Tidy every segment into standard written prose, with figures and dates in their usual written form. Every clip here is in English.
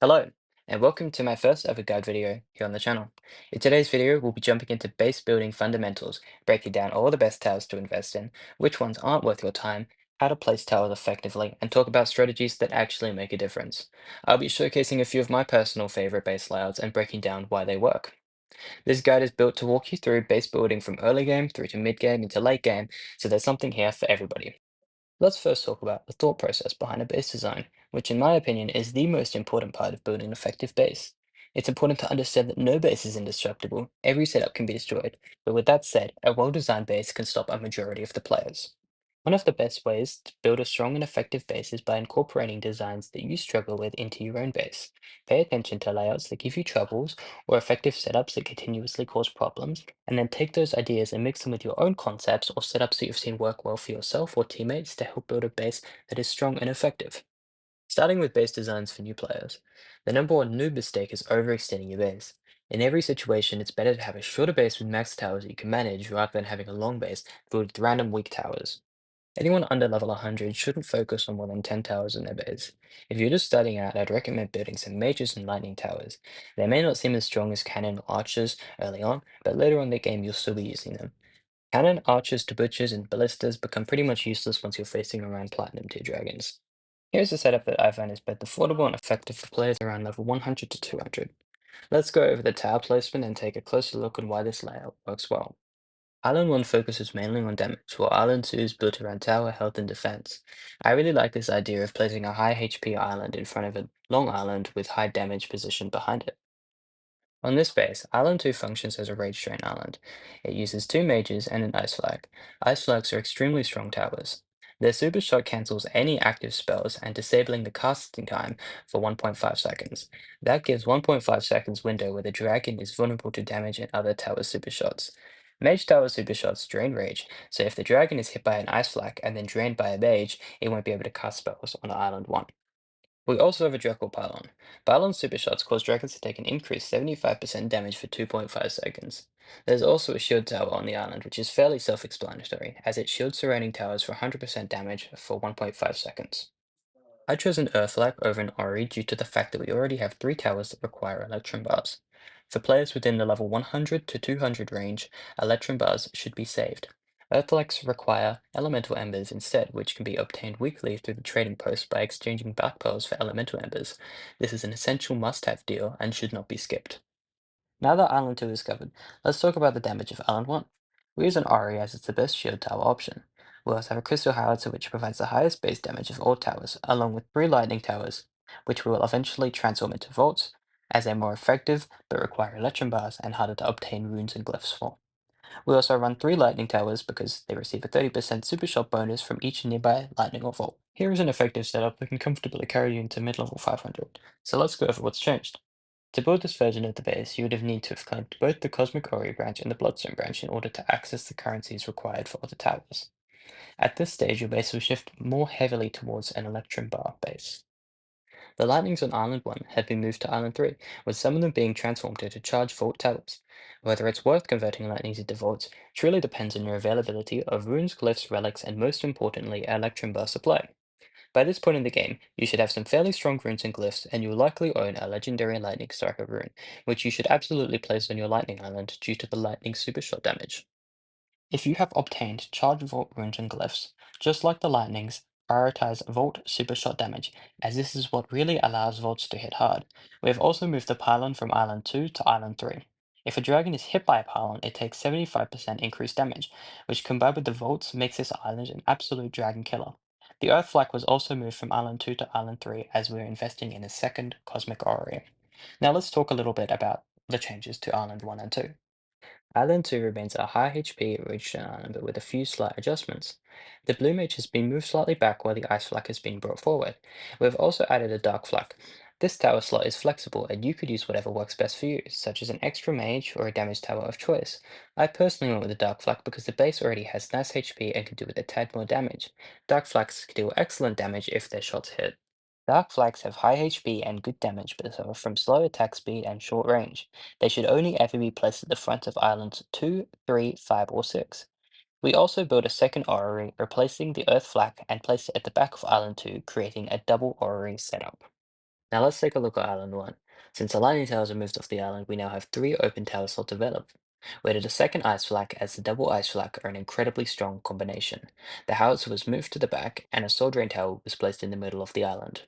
Hello, and welcome to my first ever guide video here on the channel. In today's video, we'll be jumping into base building fundamentals, breaking down all the best towers to invest in, which ones aren't worth your time, how to place towers effectively, and talk about strategies that actually make a difference. I'll be showcasing a few of my personal favorite base layouts and breaking down why they work. This guide is built to walk you through base building from early game through to mid game into late game, so there's something here for everybody. Let's first talk about the thought process behind a base design, which in my opinion is the most important part of building an effective base. It's important to understand that no base is indestructible, every setup can be destroyed, but with that said, a well-designed base can stop a majority of the players. One of the best ways to build a strong and effective base is by incorporating designs that you struggle with into your own base. Pay attention to layouts that give you troubles or effective setups that continuously cause problems, and then take those ideas and mix them with your own concepts or setups that you've seen work well for yourself or teammates to help build a base that is strong and effective. Starting with base designs for new players, the number one noob mistake is overextending your base. In every situation, it's better to have a shorter base with max towers that you can manage rather than having a long base filled with random weak towers. Anyone under level 100 shouldn't focus on more than 10 towers in their base. If you're just starting out, I'd recommend building some mages and lightning towers. They may not seem as strong as cannon or archers early on, but later on in the game you'll still be using them. Cannon, archers to butchers, and ballistas become pretty much useless once you're facing around platinum tier dragons. Here's a setup that I find is both affordable and effective for players around level 100 to 200. Let's go over the tower placement and take a closer look at why this layout works well. Island 1 focuses mainly on damage, while Island 2 is built around tower health and defense. I really like this idea of placing a high HP island in front of a long island with high damage position behind it. On this base, Island 2 functions as a Rage Drain island. It uses two mages and an Ice Flag. Ice Flags are extremely strong towers. Their Super Shot cancels any active spells and disabling the casting time for 1.5 seconds. That gives 1.5 seconds window where the dragon is vulnerable to damage and other tower Super Shots. Mage Tower Super Shots drain Rage, so if the dragon is hit by an Ice Flag and then drained by a mage, it won't be able to cast spells on Island 1. We also have a Draco Pylon. Pylon super shots cause dragons to take an increased 75% damage for 2.5 seconds. There's also a shield tower on the island, which is fairly self-explanatory, as it shields surrounding towers for 100% damage for 1.5 seconds. I chose an Earthlag over an Ori due to the fact that we already have three towers that require Electrum bars. For players within the level 100 to 200 range, Electrum bars should be saved. Earthlags require Elemental Embers instead, which can be obtained weekly through the trading post by exchanging Black Pearls for Elemental Embers. This is an essential must-have deal and should not be skipped. Now that Island 2 is covered, let's talk about the damage of Island 1. We use an Ari as it's the best shield tower option. We also have a Crystal Howitzer which provides the highest base damage of all towers, along with three Lightning Towers, which we will eventually transform into Vaults, as they're more effective but require Electrum Bars and harder to obtain runes and glyphs for. We also run three Lightning Towers because they receive a 30% Super Shot bonus from each nearby Lightning or Vault. Here is an effective setup that can comfortably carry you into mid-level 500, so let's go over what's changed. To build this version of the base, you would have need to have claimed both the Cosmic Ori branch and the Bloodstone branch in order to access the currencies required for other towers. At this stage, your base will shift more heavily towards an Electrum Bar base. The Lightnings on Island 1 have been moved to Island 3, with some of them being transformed into Charge Vault towers. Whether it's worth converting Lightnings into Vaults truly depends on your availability of runes, glyphs, relics, and most importantly, Electrum Bar supply. By this point in the game, you should have some fairly strong runes and glyphs, and you'll likely own a legendary Lightning Striker rune, which you should absolutely place on your Lightning Island due to the Lightning Super Shot damage. If you have obtained Charge Vault runes and glyphs, just like the Lightnings, prioritize Vault Super Shot damage, as this is what really allows Vaults to hit hard. We have also moved the pylon from Island 2 to Island 3. If a dragon is hit by a pylon, it takes 75% increased damage, which combined with the Vaults makes this island an absolute dragon killer. The Earth Flak was also moved from Island 2 to Island 3 as we are investing in a second Cosmic Orrery. Now let's talk a little bit about the changes to Island 1 and 2. Island 2 remains a high HP region island, but with a few slight adjustments. The blue mage has been moved slightly back while the ice flak has been brought forward. We've also added a dark flak. This tower slot is flexible and you could use whatever works best for you, such as an extra mage or a damage tower of choice. I personally went with the dark flak because the base already has nice HP and can do with a tad more damage. Dark flaks can deal excellent damage if their shots hit. Dark flags have high HP and good damage but suffer from slow attack speed and short range. They should only ever be placed at the front of islands 2, 3, 5, or 6. We also built a second orrery, replacing the earth flak and placed it at the back of island 2, creating a double orrery setup. Now let's take a look at Island 1. Since the lightning towers are moved off the island, we now have three open towers still developed. Where the second ice flak as the double ice flak are an incredibly strong combination. The howitzer was moved to the back, and a sword drain tower was placed in the middle of the island.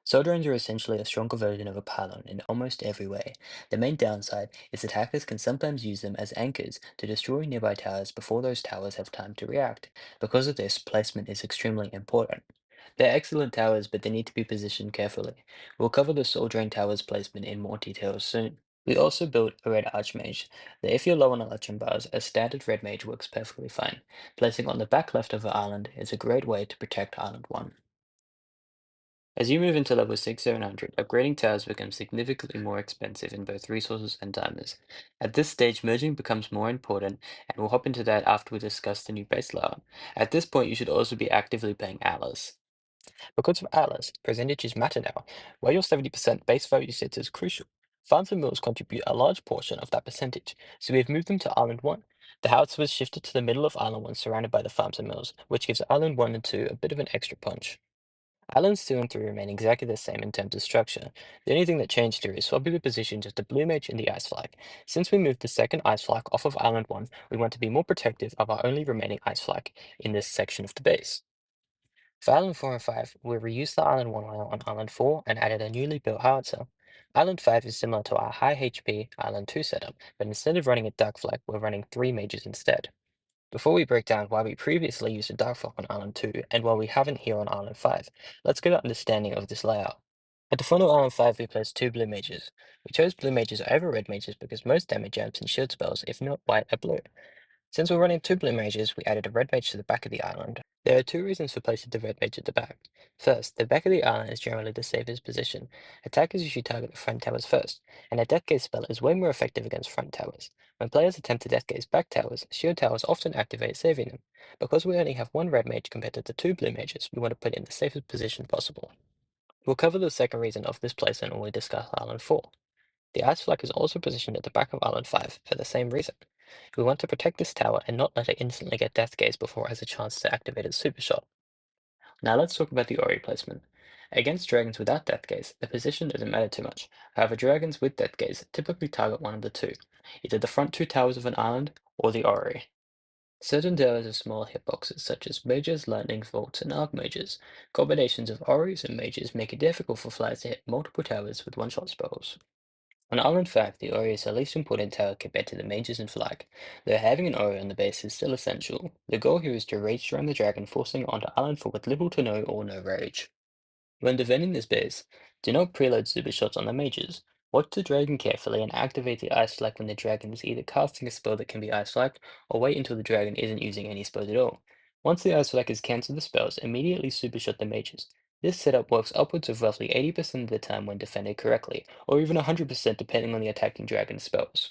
Sword drains are essentially a stronger version of a pylon in almost every way. The main downside is attackers can sometimes use them as anchors to destroy nearby towers before those towers have time to react. Because of this, placement is extremely important. They're excellent towers, but they need to be positioned carefully. We'll cover the Soul Drain Tower's placement in more detail soon. We also built a red Archmage, that if you're low on electron bars, a standard red mage works perfectly fine. Placing on the back left of the island is a great way to protect Island 1. As you move into level 6-700, upgrading towers becomes significantly more expensive in both resources and timers. At this stage, merging becomes more important, and we'll hop into that after we discuss the new base layout. At this point, you should also be actively paying allies. Because of Atlas, percentages matter now. Where your 70% base value sits is crucial. Farms and mills contribute a large portion of that percentage, so we've moved them to Island 1. The house was shifted to the middle of Island 1 surrounded by the farms and mills, which gives Island 1 and 2 a bit of an extra punch. Islands 2 and 3 remain exactly the same in terms of structure. The only thing that changed here is swapping the positions of the blue mage and the ice flag. Since we moved the second ice flag off of Island 1, we want to be more protective of our only remaining ice flag in this section of the base. For Island 4 and 5, we reused the Island 1 layout on Island 4 and added a newly built howitzer. Island 5 is similar to our high HP Island 2 setup, but instead of running a dark flag, we're running 3 mages instead. Before we break down why we previously used a dark flag on Island 2 and why we haven't here on Island 5, let's get an understanding of this layout. At the front of Island 5, we placed 2 blue mages. We chose blue mages over red mages because most damage jumps and shield spells, if not white, are blue. Since we're running 2 blue mages, we added a red mage to the back of the island. There are 2 reasons for placing the red mage at the back. First, the back of the island is generally the safest position. Attackers usually target the front towers first, and a death gaze spell is way more effective against front towers. When players attempt to death gaze back towers, shield towers often activate saving them. Because we only have 1 red mage compared to the 2 blue mages, we want to put it in the safest position possible. We'll cover the second reason of this placement when we discuss Island 4. The ice flag is also positioned at the back of Island 5 for the same reason. We want to protect this tower and not let it instantly get Death Gaze before it has a chance to activate its super shot. Now let's talk about the Ori placement. Against dragons without Death Gaze, the position doesn't matter too much. However, dragons with Death Gaze typically target one of the two, either the front 2 towers of an island or the Ori. Certain towers have small hitboxes such as mages, lightning bolts, and archmages. Combinations of Oris and mages make it difficult for flyers to hit multiple towers with one-shot spells. On Island 5, the Ori is the least important tower compared to the mages and flag, though having an Ori on the base is still essential. The goal here is to rage around the dragon, forcing it onto Island 4 with little to no or no rage. When defending this base, do not preload super shots on the mages. Watch the dragon carefully and activate the ice flag when the dragon is either casting a spell that can be ice flagged, or wait until the dragon isn't using any spells at all. Once the ice flag has cancelled the spells, immediately super shot the mages. This setup works upwards of roughly 80% of the time when defended correctly, or even 100% depending on the attacking dragon's spells.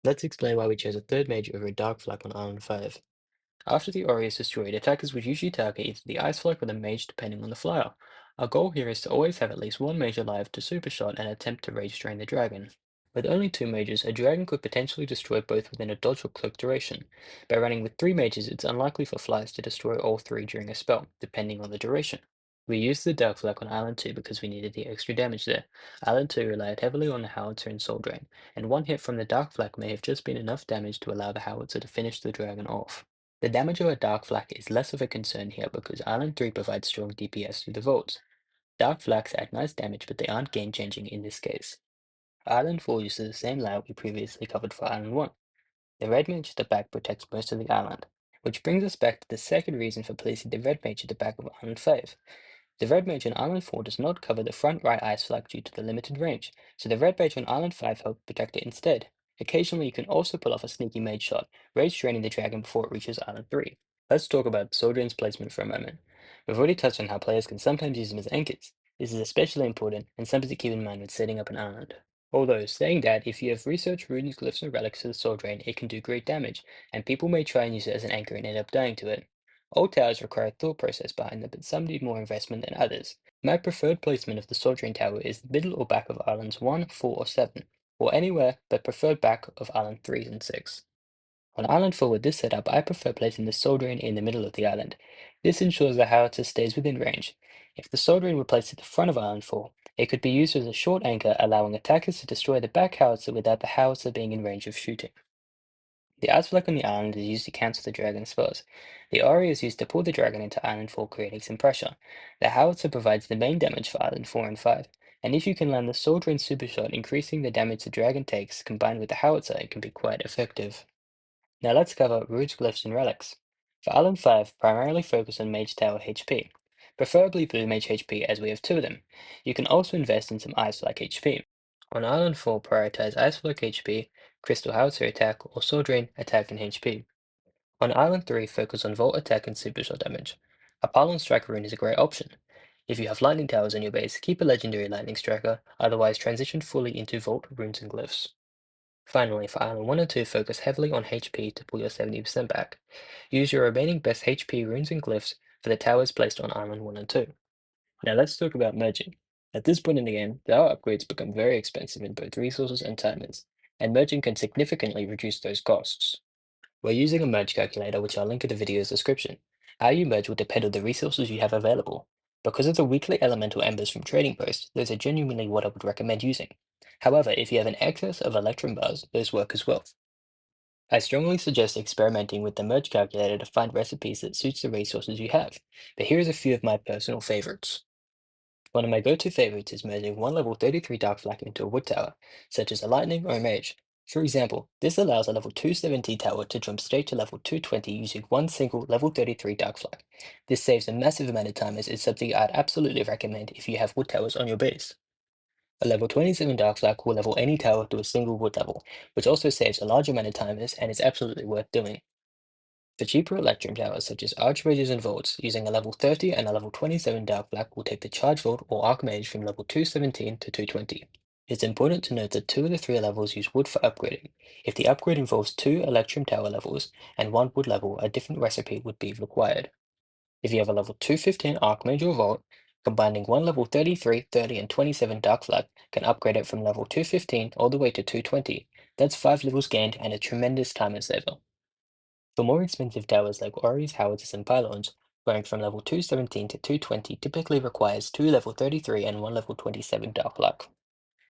Let's explain why we chose a third mage over a dark flag on Island 5. After the Ori is destroyed, attackers would usually target either the Ice Flag or the Mage depending on the flyer. Our goal here is to always have at least one mage alive to super shot and attempt to rage drain the dragon. With only 2 mages, a dragon could potentially destroy both within a dodge or cloak duration. By running with 3 mages, it's unlikely for flyers to destroy all 3 during a spell, depending on the duration. We used the Dark Flag on Island 2 because we needed the extra damage there. Island 2 relied heavily on the Howitzer and Soul Drain, and one hit from the Dark Flag may have just been enough damage to allow the Howitzer to finish the dragon off. The damage of a Dark Flag is less of a concern here because Island 3 provides strong DPS through the vaults. Dark Flags add nice damage, but they aren't game-changing in this case. Island 4 uses the same layout we previously covered for Island 1. The red mage at the back protects most of the island, which brings us back to the second reason for placing the red mage at the back of Island 5. The red mage on Island 4 does not cover the front right ice flag due to the limited range, so the red mage on Island 5 helps protect it instead. Occasionally you can also pull off a sneaky mage shot, rage draining the dragon before it reaches Island 3. Let's talk about Soldrin's placement for a moment. We've already touched on how players can sometimes use them as anchors. This is especially important and something to keep in mind when setting up an island. Although, saying that, if you have researched runes, glyphs, and relics to the Soul Drain, it can do great damage, and people may try and use it as an anchor and end up dying to it. All towers require a thought process behind them, but some need more investment than others. My preferred placement of the Soul Drain Tower is the middle or back of islands 1, 4, or 7, or anywhere but preferred back of island 3 and 6. On Island 4 with this setup, I prefer placing the Soul Drain in the middle of the island. This ensures the howitzer stays within range. If the Soul Drain were placed at the front of Island 4, It could be used as a short anchor, allowing attackers to destroy the back howitzer without the howitzer being in range of shooting. The ice block on the island is used to cancel the dragon's spells. The Ori is used to pull the dragon into Island 4, creating some pressure. The howitzer provides the main damage for Island 4 and 5, and if you can land the Sword Rain Super Shot, increasing the damage the dragon takes, combined with the howitzer, it can be quite effective. Now let's cover runes, glyphs, and relics. For Island 5, primarily focus on Mage Tower HP, preferably Blue Mage HP as we have two of them. You can also invest in some Ice Like HP. On Island 4, prioritize Ice Block HP, Crystal Howitzer attack, or Sword Drain attack and HP. On Island 3, focus on Volt attack and Super Shot damage. A Pylon Striker rune is a great option. If you have Lightning Towers on your base, keep a Legendary Lightning Striker, otherwise transition fully into Volt, runes, and glyphs. Finally, for Island 1 and 2, focus heavily on HP to pull your 70% back. Use your remaining best HP runes and glyphs for the towers placed on Island 1 and 2. Now let's talk about merging. At this point in the game, tower upgrades become very expensive in both resources and timers, and merging can significantly reduce those costs. We're using a merge calculator, which I'll link in the video's description. How you merge will depend on the resources you have available. Because of the weekly elemental embers from Trading Post, those are genuinely what I would recommend using. However, if you have an excess of electrum bars, those work as well. I strongly suggest experimenting with the merge calculator to find recipes that suits the resources you have, but here's a few of my personal favorites. One of my go-to favorites is merging one level 33 Dark Flak into a wood tower, such as a lightning or a mage. For example, this allows a level 270 tower to jump straight to level 220 using one single level 33 Dark Flak. This saves a massive amount of time as it's something I'd absolutely recommend if you have wood towers on your base. A level 27 Dark Flak will level any tower to a single wood level, which also saves a large amount of timers and is absolutely worth doing. For cheaper Electrum towers such as Archmages and Vaults, using a level 30 and a level 27 Dark Black will take the Charge Vault or Archmage from level 217 to 220. It's important to note that two of the three levels use wood for upgrading. If the upgrade involves two Electrum tower levels and one wood level, a different recipe would be required. If you have a level 215 Archmage or Vault, combining one level 33, 30, and 27 Dark Flag can upgrade it from level 215 all the way to 220. That's 5 levels gained and a tremendous timer saver. For more expensive towers like Ori's, Howitzers, and Pylons, going from level 217 to 220 typically requires 2 level 33 and 1 level 27 Dark Luck.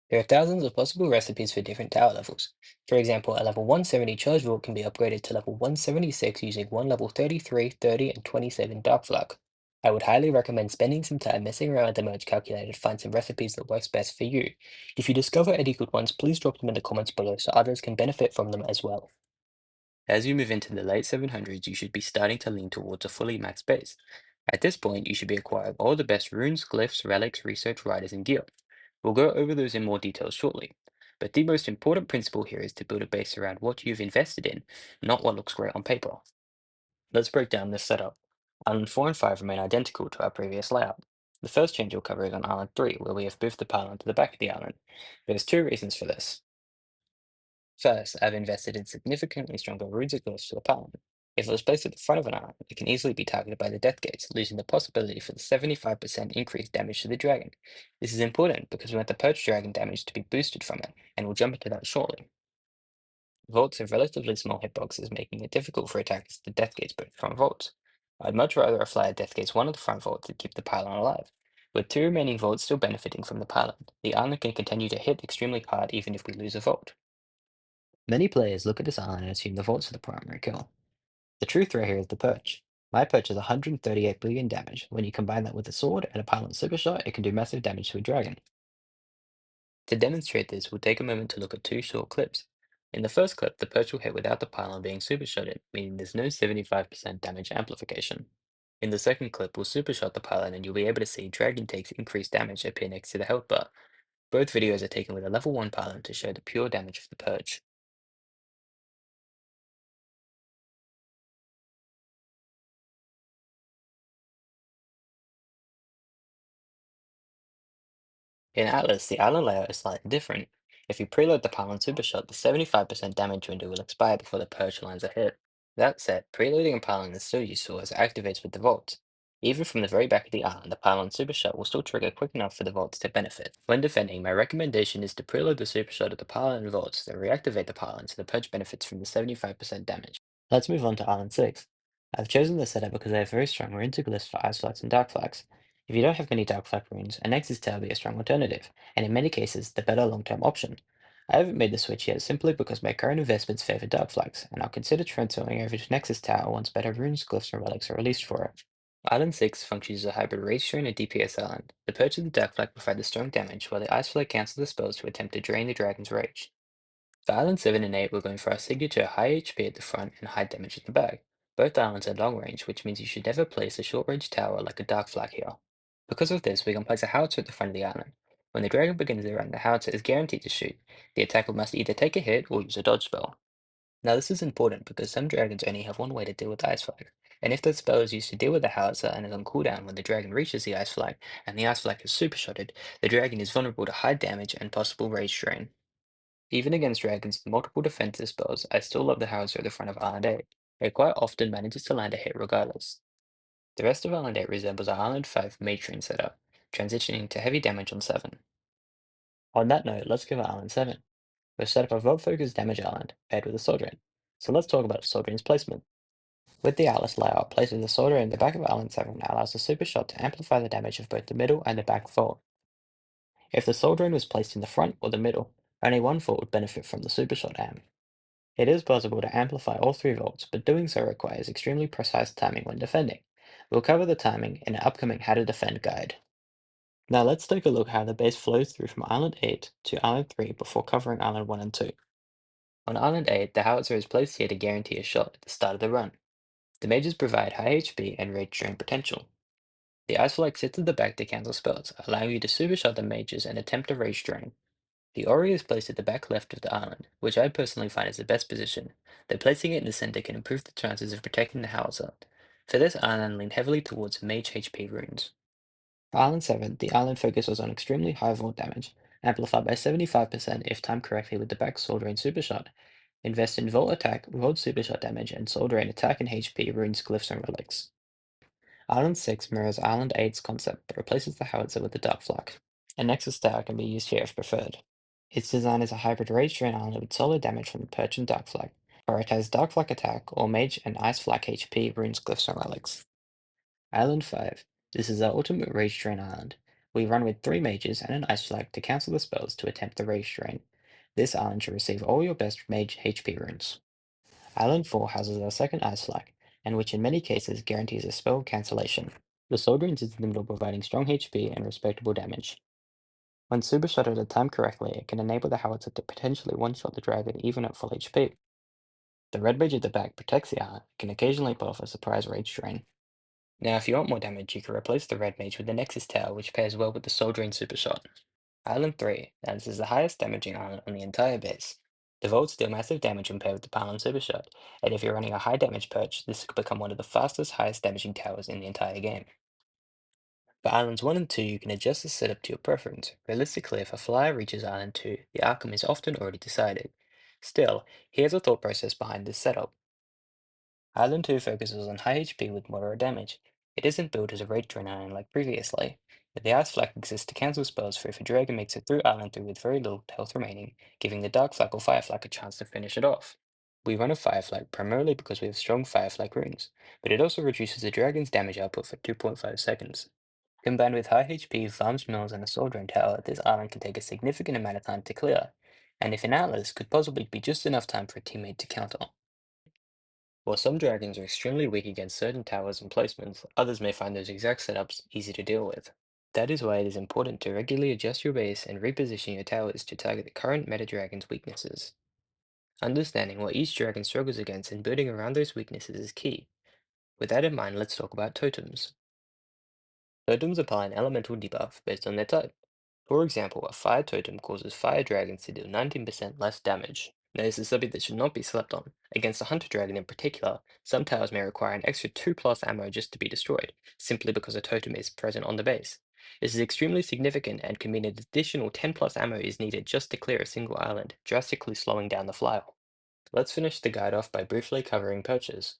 There are thousands of possible recipes for different tower levels. For example, a level 170 Charge Vault can be upgraded to level 176 using 1 level 33, 30, and 27 Dark Flag. I would highly recommend spending some time messing around with the merge calculator to find some recipes that works best for you. If you discover any good ones, please drop them in the comments below so others can benefit from them as well. As you move into the late 700s, you should be starting to lean towards a fully maxed base. At this point, you should be acquiring all the best runes, glyphs, relics, research, riders, and gear. We'll go over those in more detail shortly. But the most important principle here is to build a base around what you've invested in, not what looks great on paper. Let's break down this setup. Island 4 and 5 remain identical to our previous layout. The first change we'll cover is on Island 3, where we have moved the pylon to the back of the island. There's two reasons for this. First, I've invested in significantly stronger runes and glyphs for the pylon. If it was placed at the front of an island, it can easily be targeted by the death gates, losing the possibility for the 75% increased damage to the dragon. This is important because we want the perch dragon damage to be boosted from it, and we'll jump into that shortly. Vaults have relatively small hitboxes, making it difficult for attackers to death gates both front vaults. I'd much rather fly a death gates one of the front vaults to keep the pylon alive. With two remaining vaults still benefiting from the pylon, the island can continue to hit extremely hard even if we lose a vault. Many players look at this island and assume the vaults are the primary kill. The truth right here is the perch. My perch is 138 billion damage. When you combine that with a sword and a pylon super shot, it can do massive damage to a dragon. To demonstrate this, we'll take a moment to look at two short clips. In the first clip, the perch will hit without the pylon being super shotted, meaning there's no 75% damage amplification. In the second clip, we'll super shot the pylon and you'll be able to see dragon takes increased damage appear next to the health bar. Both videos are taken with a level 1 pylon to show the pure damage of the perch. In Atlas, the island layout is slightly different. If you preload the pylon supershot, the 75% damage window will expire before the perch lines are hit. That said, preloading a pylon is still useful as it activates with the vault. Even from the very back of the island, the pylon supershot will still trigger quick enough for the vaults to benefit. When defending, my recommendation is to preload the supershot of the pylon and vaults, then reactivate the pylon so the perch benefits from the 75% damage. Let's move on to Island 6. I've chosen this setup because I have very strong rune glyphs for ice flags and dark flags. If you don't have many dark flag runes, a Nexus Tower would be a strong alternative, and in many cases, the better long-term option. I haven't made the switch yet simply because my current investments favor dark flags, and I'll consider transferring over to Nexus Tower once better runes, glyphs, and relics are released for it. Island 6 functions as a hybrid Rage Drone and DPS island. The Perch and the Dark Flag provide the strong damage, while the Ice Flag cancels the spells to attempt to drain the Dragon's Rage. For Island 7 and 8, we're going for our signature high HP at the front and high damage at the back. Both islands are long range, which means you should never place a short range tower like a Dark Flag here. Because of this, we can place a howitzer at the front of the island. When the dragon begins their run, the howitzer is guaranteed to shoot. The attacker must either take a hit or use a dodge spell. Now this is important because some dragons only have one way to deal with the ice flag, and if the spell is used to deal with the howitzer and is on cooldown when the dragon reaches the ice flag, and the ice flag is super shotted, the dragon is vulnerable to high damage and possible rage drain. Even against dragons with multiple defensive spells, I still love the howitzer at the front of Island 8. It quite often manages to land a hit regardless. The rest of Island 8 resembles our Island 5 Matron setup, transitioning to heavy damage on 7. On that note, let's go to Island 7. We've set up a vote-focused damage island, paired with a Soldring. So let's talk about Soldring's placement. With the Atlas layout, placing the Soldring in the back of Island 7 allows the super shot to amplify the damage of both the middle and the back vault. If the Soldring was placed in the front or the middle, only one vault would benefit from the super shot amp. It is possible to amplify all three vaults, but doing so requires extremely precise timing when defending. We'll cover the timing in an upcoming How to Defend guide. Now let's take a look how the base flows through from Island 8 to Island 3 before covering Island 1 and 2. On Island 8, the howitzer is placed here to guarantee a shot at the start of the run. The mages provide high HP and rage drain potential. The ice flag sits at the back to cancel spells, allowing you to super shot the mages and attempt a rage drain. The Ori is placed at the back left of the island, which I personally find is the best position, though placing it in the center can improve the chances of protecting the howitzer. For this island, lean heavily towards mage HP runes. For Island 7, the island focuses on extremely high vault damage, amplified by 75% if timed correctly with the back Soul Drain Super Shot. Invest in Volt Attack, Vault Super Shot damage, and Soul Drain attack and HP, runes, glyphs, and relics. Island 6 mirrors Island 8's concept, but replaces the howitzer with the Dark Flag. A Nexus Tower can be used here if preferred. Its design is a hybrid Rage Drain island with solid damage from the Perch and Dark Flag. Prioritize Dark Flag attack or Mage and Ice Flag HP, runes, glyphs, and relics. Island 5. This is our ultimate Rage Drain island. We run with 3 mages and an Ice Flag to cancel the spells to attempt the Rage Drain. This island should receive all your best mage HP runes. Island 4 houses our second Ice Flag, and which in many cases guarantees a spell cancellation. The Soldrins is in the middle providing strong HP and respectable damage. When super shotted at timed correctly, it can enable the howitzer to potentially one-shot the dragon even at full HP. The red mage at the back protects the island and can occasionally pull off a surprise rage drain. Now, if you want more damage, you can replace the red mage with the Nexus Tower, which pairs well with the Soul Drain Super Shot. Island 3, now this is the highest damaging island on the entire base. The Volts deal massive damage when paired with the Pylon Super Shot, and if you're running a high damage perch, this could become one of the fastest, highest damaging towers in the entire game. For Islands 1 and 2, you can adjust the setup to your preference. Realistically, if a flyer reaches Island 2, the outcome is often already decided. Still, here's a thought process behind this setup. Island 2 focuses on high HP with moderate damage. It isn't built as a Rage Drain Island like previously, but the Ice Flag exists to cancel spells for if a dragon makes it through Island 3 with very little health remaining, giving the Dark Flag or Fire Flag a chance to finish it off. We run a Fire Flag primarily because we have strong Fire Flag runes, but it also reduces the dragon's damage output for 2.5 seconds. Combined with high HP, farms mills, and a Soul Drain Tower, this island can take a significant amount of time to clear, and if an Atlas, could possibly be just enough time for a teammate to counter. While some dragons are extremely weak against certain towers and placements, others may find those exact setups easy to deal with. That is why it is important to regularly adjust your base and reposition your towers to target the current meta dragon's weaknesses. Understanding what each dragon struggles against and building around those weaknesses is key. With that in mind, let's talk about totems. Totems apply an elemental debuff based on their type. For example, a fire totem causes fire dragons to deal 19% less damage. Now, this is something that should not be slept on. Against a hunter dragon in particular, some towers may require an extra 2 plus ammo just to be destroyed, simply because a totem is present on the base. This is extremely significant and can mean an additional 10 plus ammo is needed just to clear a single island, drastically slowing down the flyout. Let's finish the guide off by briefly covering perches.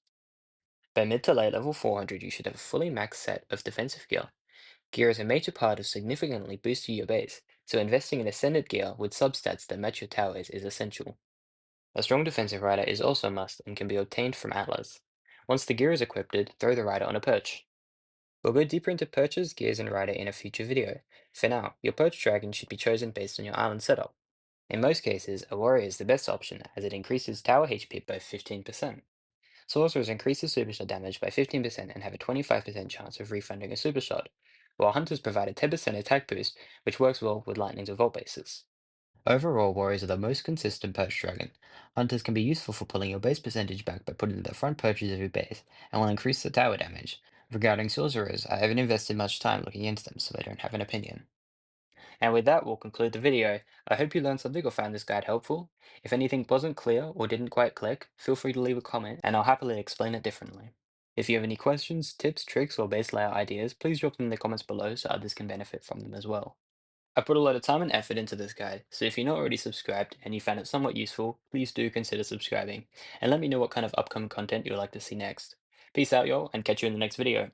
By mid to late level 400, you should have a fully maxed set of defensive gear. Gear is a major part of significantly boosting your base, so investing in ascended gear with substats that match your towers is essential. A strong defensive rider is also a must and can be obtained from Atlas. Once the gear is equipped, throw the rider on a perch. We'll go deeper into perches, gears, and rider in a future video. For now, your perch dragon should be chosen based on your island setup. In most cases, a warrior is the best option as it increases tower HP by 15%. Sorcerers increase the supershot damage by 15% and have a 25% chance of refunding a supershot, while hunters provide a 10% attack boost, which works well with lightning's vault bases. Overall, warriors are the most consistent perch dragon. Hunters can be useful for pulling your base percentage back by putting the front perches of your base, and will increase the tower damage. Regarding sorcerers, I haven't invested much time looking into them, so I don't have an opinion. And with that, we'll conclude the video. I hope you learned something or found this guide helpful. If anything wasn't clear or didn't quite click, feel free to leave a comment and I'll happily explain it differently. If you have any questions, tips, tricks, or base layout ideas, please drop them in the comments below so others can benefit from them as well. I put a lot of time and effort into this guide, so if you're not already subscribed and you found it somewhat useful, please do consider subscribing, and let me know what kind of upcoming content you would like to see next. Peace out, y'all, and catch you in the next video.